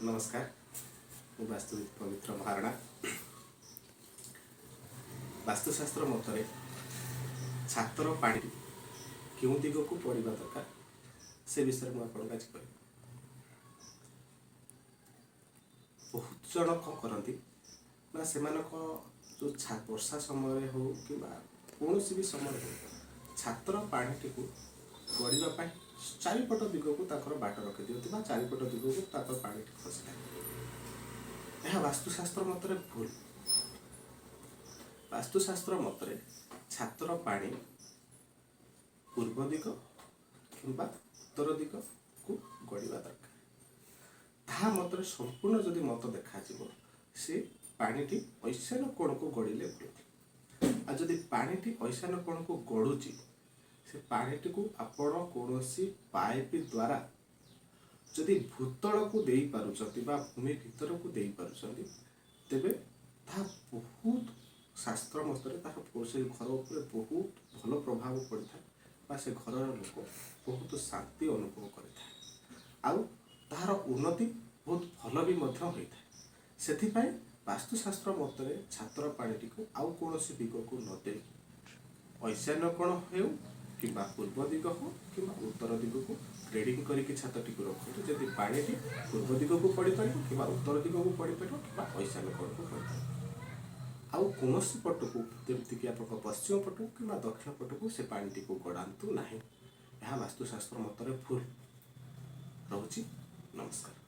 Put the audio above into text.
नमस्कार। मु वास्तुविद पवित्र महारणा। वास्तुशास्त्र मतरे छातर पानी क्यों दिग को पड़ा दरकार से विषय में आज कह बहुत जन कौन करती ना से जो वर्षा समय हो कि कौन भी समय हो छातर पानी को गढ़ा चारिपट दिग को बाट रखी दिखती चारिपट दिग को पानी खसला। यह वास्तुशास्त्र मतरे भूल। वास्तुशास्त्र मतरे छातर पानी पूर्व दिग कि उत्तर दिग को गढ़ा दरकार। ता मतरे संपूर्ण जदि मत देखा से पानी ईशान कोण को गढ़ले भल। आ जदि पानी ईशान कोण को गढ़ुची से पानी को आपण कौन पाइप द्वारा जदि भूतल को दे पारुचंती बा भूमि भीतर को दे पारुचंती तेबे ता बहुत शास्त्र मतरे से घर उपर बहुत भल प्रभाव पड़ता है। से घर लोक बहुत शांति अनुभव करता तार उन्नति बहुत भल भी होता है। से वास्तुशास्त्र मतरे छात्र पानी को आउ कौन दिग को न दे ईशान्य कोण हो कि पूर्व दिग हो कि उत्तर दिग को ग्रेडिंग करके छातटी को रखते जदि पानी पूर्व दिग को पड़ पार कि उत्तर दिग को पड़ पार कि ईशान्य कोण को पड़ पार आउ कौन पट को जमीक आप पश्चिम पट कि दक्षिण पट को से पानी को गड़ातु ना। यह वास्तुशास्त्र मतरे भूल रोची। नमस्कार।